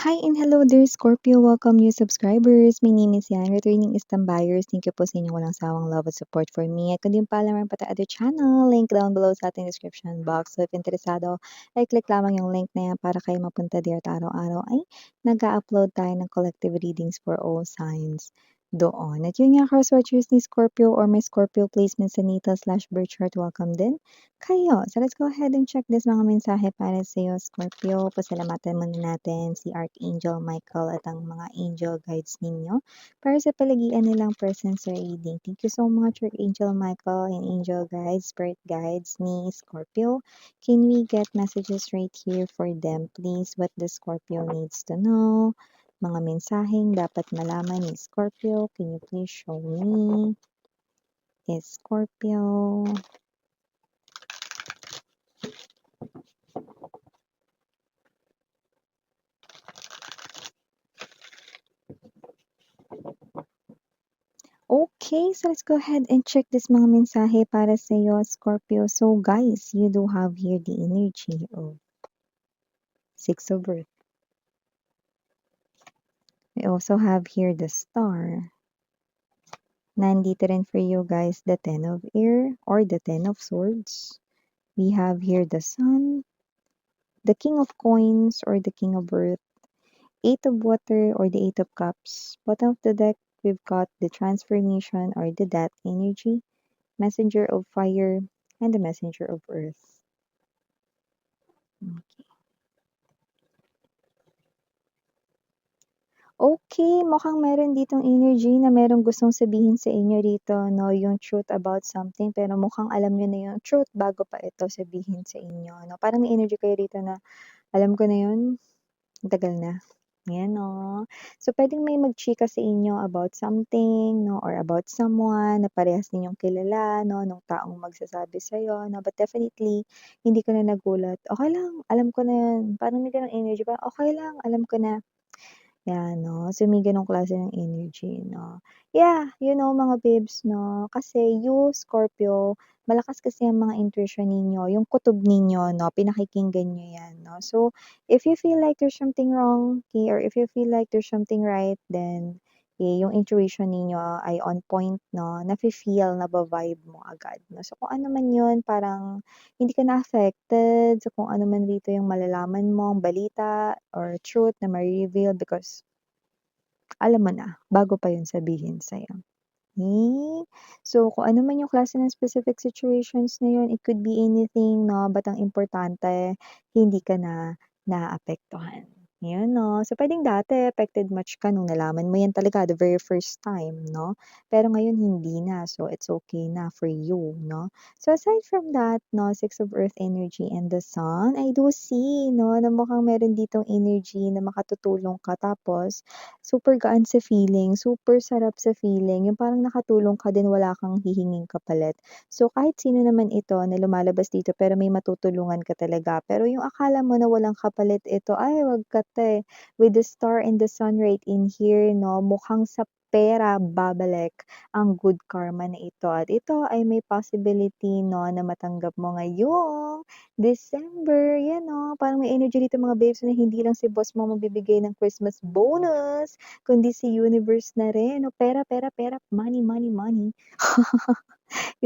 Hi and hello there, Scorpio. Welcome new subscribers. My name is Yan, returning Istam buyers. Thank you po sa inyong walang sawang love at support for me. At kung di pa alam pa other channel, link down below sa ating description box. So if interesado, ay click lamang yung link na yan para kayo mapunta there at araw-araw ay nag-upload tayo ng collective readings for all signs doon. At yun nga, cross-watchers ni Scorpio or my Scorpio placement sa natal/birth chart, welcome din kayo. So let's go ahead and check this mga mensahe para sa iyo, Scorpio. Pasalamatan muna natin si Archangel Michael at ang mga angel guides ninyo para sa palagian nilang presence sa reading. Thank you so much, Archangel Michael and angel guides, spirit guides ni Scorpio. Can we get messages right here for them, please? What the Scorpio needs to know? Mga mensaheng dapat malaman ni Scorpio. Can you please show me? Is Scorpio. Okay, so let's go ahead and check this mga mensahe para sa iyo, Scorpio. So guys, you do have here the energy of Six of Earth. We also have here the Star. Nandito rin for you guys the Ten of Air or the Ten of Swords. We have here the Sun, the King of Coins or the King of Earth, Eight of Water or the Eight of Cups. Bottom of the deck, we've got the Transformation or the Death energy, Messenger of Fire, and the Messenger of Earth. Okay. Okay, mukhang meron ditong energy na merong gustong sabihin sa inyo rito, no, yung truth about something, pero mukhang alam niyo na yung truth bago pa ito sabihin sa inyo, no? Parang may energy kayo rito na, alam ko na yun, ang tagal na. Yan, no? So, pwedeng may magchika sa inyo about something, no, or about someone na parehas ninyong kilala, no, nung taong magsasabi sa'yo, no, but definitely, hindi ka na nagulat. Okay lang, alam ko na yan. Parang may ganong energy, parang okay lang, alam ko na. Yan 'no, so may gano'ng klase ng energy 'no. Yeah, you know mga babes 'no, kasi you Scorpio, malakas kasi ang mga intuition ninyo, yung kutob ninyo 'no, pinakikinggan niyo 'yan 'no. So, if you feel like there's something wrong, okay, or if you feel like there's something right, then, yung intuition ninyo ay on point 'no, nafi-feel, naba-vibe mo agad 'no. So, kung ano man 'yun parang hindi ka na affected sa kung ano man dito yung malalaman mong balita or truth na ma-reveal because alam mo na, bago pa yun sabihin sa'yo. Okay? So, kung ano man yung klase ng specific situations na yun, it could be anything, no? But ang importante, hindi ka na naapektuhan. Yun, no? So, pwedeng dati, affected much ka nung nalaman mo yan talaga the very first time, no? Pero ngayon, hindi na. So, it's okay na for you, no? So, aside from that, no, Six of Earth energy and the Sun, I do see, no, na mukhang meron ditong energy na makatutulong ka. Tapos, super gaan sa feeling, super sarap sa feeling, yung parang nakatulong ka din wala kang hihinging kapalit. So, kahit sino naman ito na lumalabas dito pero may matutulungan ka talaga. Pero yung akala mo na walang kapalit ito, ay wag ka te. With the Star and the Sun right in here, no, mukhang sa pera babalik ang good karma na ito. At ito ay may possibility, no, na matanggap mo ngayong December. Yan, no, parang may energy dito mga babes na hindi lang si boss mo magbibigay ng Christmas bonus, kundi si universe na rin, no, pera, pera, pera, money, money, money.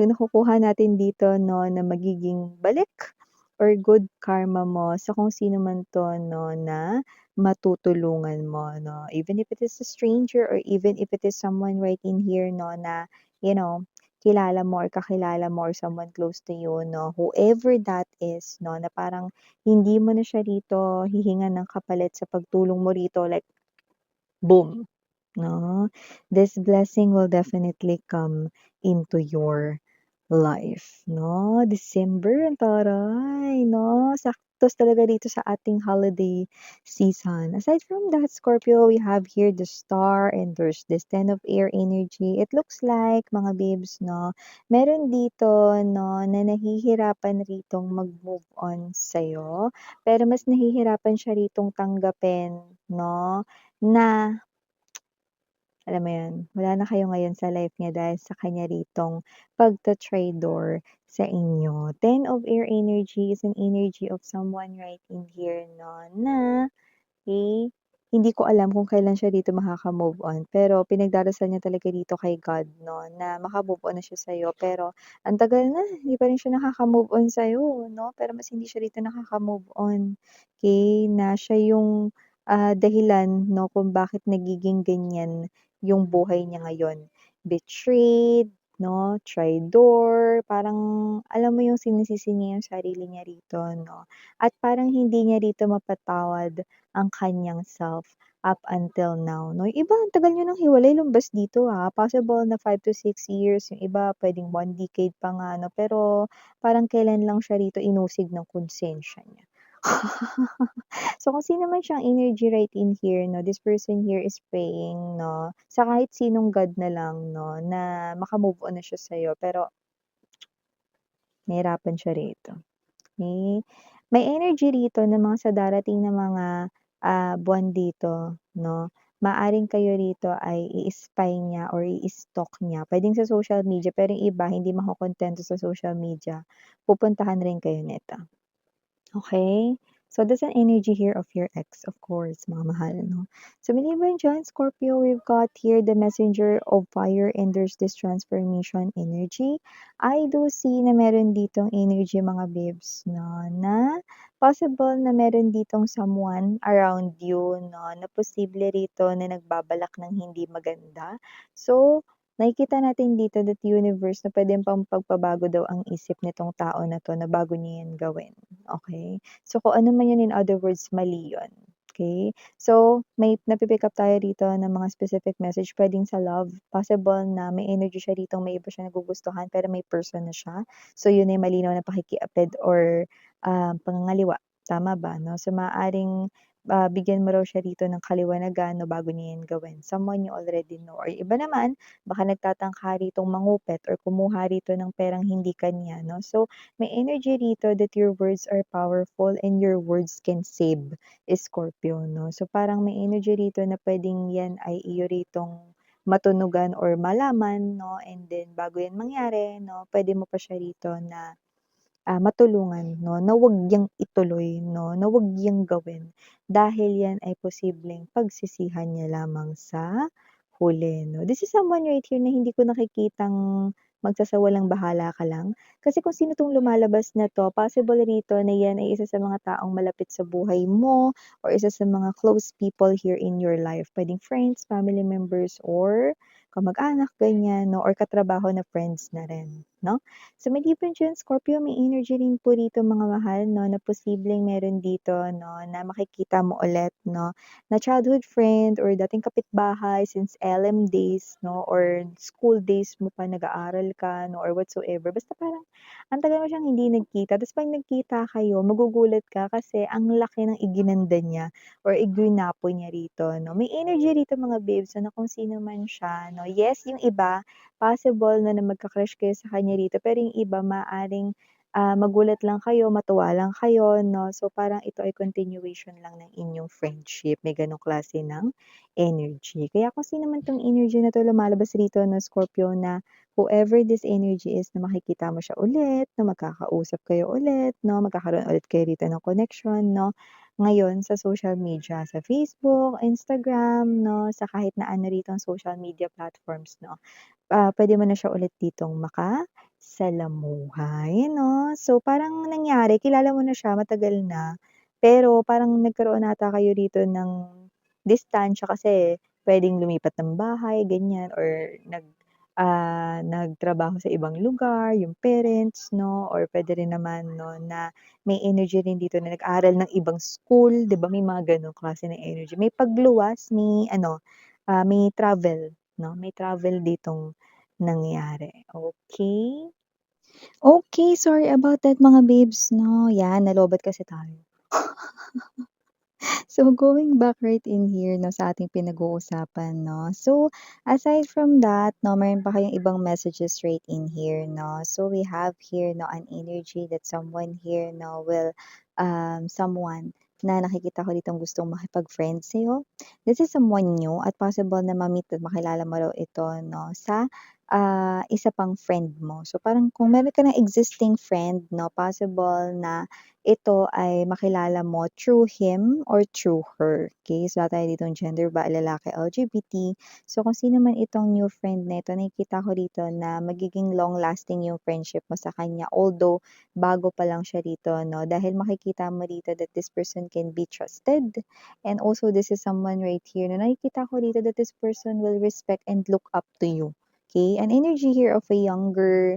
Yung nakukuha natin dito 'no, na magiging balik or good karma mo sa kung sino man 'to 'no, na matutulungan mo 'no. Even if it is a stranger or even if it is someone right in here 'no, na, you know, kilala mo or kakilala mo or someone close to you 'no, whoever that is 'no, na parang hindi mo na siya rito hihingan ng kapalit sa pagtulong mo rito like boom, 'no? This blessing will definitely come into your life, 'no? December, ang taray, 'no? Saktos talaga dito sa ating holiday season. Aside from that, Scorpio, we have here the Star and there's this Ten of Air energy. It looks like, mga babes, 'no, meron dito, 'no, na nahihirapan ritong mag-move on sa'yo, pero mas nahihirapan siya ritong tanggapin, 'no, na alam mo yun, wala na kayo ngayon sa life niya dahil sa kanya ritong pagta-traitor sa inyo. Ten of Air energy is an energy of someone right in here 'no, na, eh, hindi ko alam kung kailan siya dito makaka-move on, pero pinagdarasal niya talaga dito kay God 'no, na maka-move on na siya sa'yo. Pero ang tagal na, hindi pa rin siya nakaka-move on sa'yo 'no, pero mas hindi siya dito nakaka-move on, okey, na siya yung, dahilan 'no kung bakit nagiging ganyan yung buhay niya ngayon. Betrayed 'no, traitor, parang alam mo yung sinisisi niya yung sarili niya rito 'no, at parang hindi niya rito mapatawad ang kanyang self up until now 'no. Yung iba ang tagal niyo ng hiwalay lumbas dito, possible na 5 to 6 years, yung iba puwedeng 1 decade pa nga 'no, pero parang kailan lang siya rito inusig ng konsensiya niya. So, kung sino man siyang energy right in here 'no, this person here is praying 'no, sa kahit sinong God na lang 'no, na maka-move on na siya sa'yo pero nahihirapan siya rito. Okay. May energy rito na mga sa darating na mga, buwan dito 'no, maaaring kayo rito ay i-spy niya or i-stalk niya. Puwedeng sa social media, pero yung iba hindi makokontento sa social media, pupuntahan rin kayo nito. Okay. So, there's an energy here of your ex, of course, mga mahal, no? So, maliban diyan, Scorpio, we've got here the messenger of fire and there's this transformation energy. I do see na meron ditong energy, mga babes, no, na possible na meron ditong someone around you, no, na posible rito na nagbabalak ng hindi maganda. So, nakikita natin dito that universe na puwede pang pagpabago daw ang isip nitong tao na 'to na bago niya 'yan gawin, okey? So, kung ano man 'yun, in other words, mali 'yun, okey? So, may napi-pick up tayo rito ng mga specific message, puwedeng sa love, possible na may energy siya ditong may iba siya nagugustuhan pero may person na siya. So, 'yun ay malinaw na pakikiapid or, pangangaliwa, tama ba 'no? So, maaaring, bigyan mo raw siya rito ng kaliwanagan 'no bago niya 'yan gawin, someone you already know or yung iba naman baka nagtatangka ritong mangupit or kumuha rito ng perang hindi kanya 'no. So, may energy rito that your words are powerful and your words can save, Scorpio 'no. So, parang may energy rito na puwedeng 'yan ay iyo ritong matunugan or malaman 'no, and then bago 'yan mangyari 'no, puwede mo pa siya rito na matulungan 'no, na huwag 'yang ituloy 'no, na huwag 'yang gawin dahil 'yan ay posibleng pagsisihan niya lamang sa huli 'no. This is someone right here na hindi ko nakikitang magsasawalang-bahala ka lang. Kasi kung sino 'tong lumalabas na 'to, possible rito na 'yan ay isa sa mga taong malapit sa buhay mo or isa sa mga close people here in your life. Puwedeng friends, family members, or kamag-anak, ganyan 'no, or katrabaho na friends na rin 'no. So, maliban diyan, Scorpio, may energy rin po dito, mga mahal 'no, na posibleng meron dito 'no, na makikita mo ulit 'no, na childhood friend or dating kapitbahay since LM days 'no, or school days mo pa nag-aaral ka 'no, or whatsoever. Basta parang ang tagal mo siyang hindi nagkita tapos 'pag nagkita kayo magugulat ka kasi ang laki ng iginanda niya or igwinapo niya rito 'no. May energy rito, mga babes, na kung sino man siya 'no. Yes, yung iba possible na magka-crush kayo sa kanya rito, pero yung iba maaaring, magulat lang kayo, matuwa lang kayo 'no. So, parang ito ay continuation lang ng inyong friendship, may gano'ng klase ng energy. Kaya kung sino man 'tong energy na 'to lumalabas rito 'no, Scorpio, na whoever this energy is na makikita mo siya ulit, na magkakausap kayo ulit 'no, magkakaroon ulit kayo rito ng connection 'no, ngayon sa social media, sa Facebook, Instagram 'no, sa kahit na ano ritong social media platforms 'no. Puwede mo na siya ulit ditong makasalamuhay 'no. So, parang nangyari kilala mo na siya matagal na, pero parang nagkaroon ata kayo rito ng distansya kasi puwedeng lumipat ng bahay ganyan or nagtrabaho sa ibang lugar yung parents 'no, or puwede rin naman 'no na may energy rin dito na nag-aral ng ibang school, 'di ba may mga gano'ng klase ng energy. May pagluwas, may ano, may travel 'no, may travel ditong nangyari, okey. Okey, sorry about that, mga babes 'no, 'yan nalobat kasi tayo. So, going back right in here 'no, sa ating pinag-uusapan 'no. So, aside from that 'no, meron pa kayong ibang messages right in here 'no. So, we have here 'no, an energy that someone here 'no will, someone na nakikita ko ditong gustong makipag-friend sa'yo. This is someone new at possible na ma-meet at makilala mo raw ito 'no, sa isa pang friend mo. So, parang kung meron ka ng existing friend 'no, possible na ito ay makilala mo through him or through her, okey? So, wala tayo ditong gender ba, lalaki, LGBT. So, kung sino man itong new friend na ito, nakikita ko dito na magiging long lasting yung friendship mo sa kanya, although bago pa lang siya dito 'no, dahil makikita mo dito that this person can be trusted, and also this is someone right here na nakikita ko dito that this person will respect and look up to you. Okay, an energy here of a younger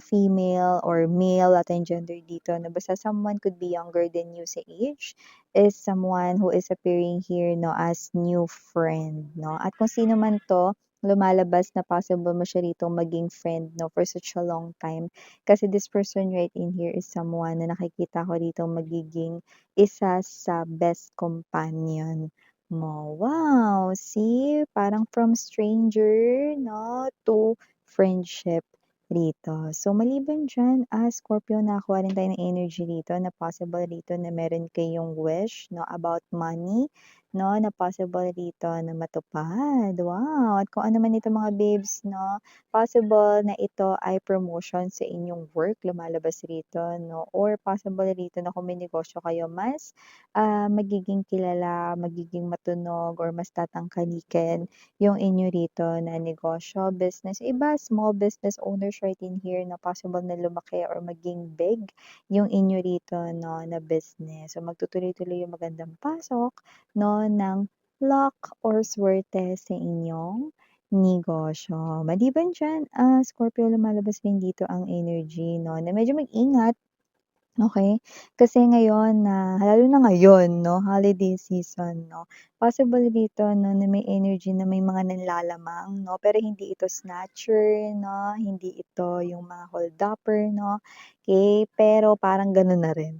female or male, wala tayong gender dito, na basta someone could be younger than you sa age, is someone who is appearing here, no, as new friend, no? At kung sino man 'to, lumalabas na possible mo siya rito maging friend, no, for such a long time. Kasi this person right in here is someone na nakikita ko dito magiging isa sa best companion mo. Wow! See, parang from stranger 'no, to friendship dito. So, maliban diyan, Scorpio, nakakuha rin tayo ng energy dito na possible dito na meron kayong wish 'no, about money 'no, na possible dito na matupad. Wow! At kung ano man ito mga babes 'no, possible na ito ay promotion sa inyong work, lumalabas rito 'no, or possible rito na kung may negosyo kayo, mas magiging kilala, magiging matunog or mas tatangkalikin yung inyo rito na negosyo, business. Iba, small business owners right in here na possible na lumaki or maging big yung inyo rito 'no, na business. So, magtutuloy-tuloy yung magandang pasok 'no, ng luck or swerte sa inyong negosyo. Maliban diyan, Scorpio, lumalabas din dito ang energy 'no, na medyo mag-ingat. Okey, kasi ngayon na lalo na ngayon 'no, holiday season 'no, possible dito 'no na may energy na may mga nanlalamang 'no, pero hindi ito snatcher 'no, hindi ito yung mga holdupper 'no, okey, pero parang gano'n na rin.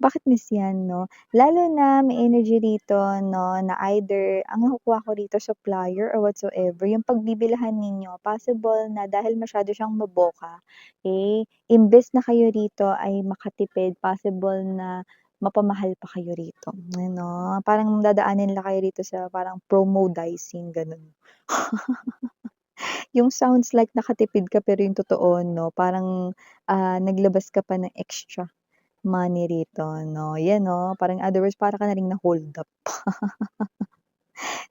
Bakit miss 'yan 'no? Lalo na may energy dito 'no, na either ang nakukuha ko dito supplier or whatsoever, yung pagbibilhan ninyo possible na dahil masyado siyang maboka, eh, imbes na kayo rito ay makatipid, possible na mapamahal pa kayo rito, ano. Parang dadaanin nila kayo rito sa parang promodizing, gano'n. Yung sounds like nakatipid ka pero yung totoo 'no, parang, naglabas ka pa ng extra money rito 'no, 'yan 'no, parang in other words para ka na ring na-hold up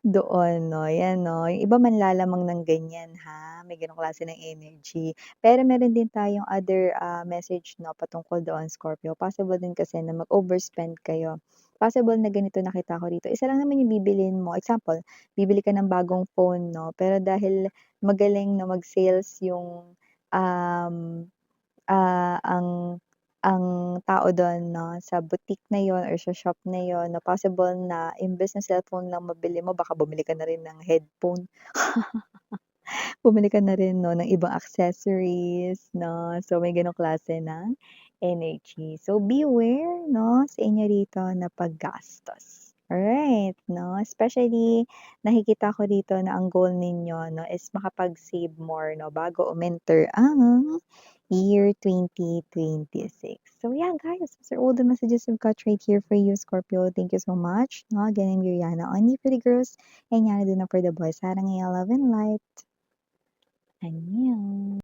doon 'no, 'yan 'no. Yung iba manlalamang ng ganyan ha, may gano'ng klase ng energy. Pero meron din tayong other, message 'no, patungkol doon Scorpio. Possible din kasi na mag-overspend kayo. Possible na ganito nakita ko rito, isa lang naman yung bibilhin mo. Example, bibili ka ng bagong phone 'no, pero dahil magaling na mag-sales yung, um ang tao dun 'no, sa boutique na yun or sa shop na yun na possible na imbes na cellphone lang mabili mo baka bumili ka na rin ng headphone, bumili ka na rin 'no ng ibang accessories 'no. So, may gano'ng klase ng energy. So, beware 'no sa inyo rito na paggastos. Alright 'no, especially nakikita ko dito na ang goal ninyo 'no is makapag-save more 'no bago umenter ang year 2026. So yeah, guys, those are all the messages I've got right here for you, Scorpio. Thank you so much. No, again, I'm Yuriana, only for the girls, and Yana do not for the boys. Sarang love and light. Annyeong.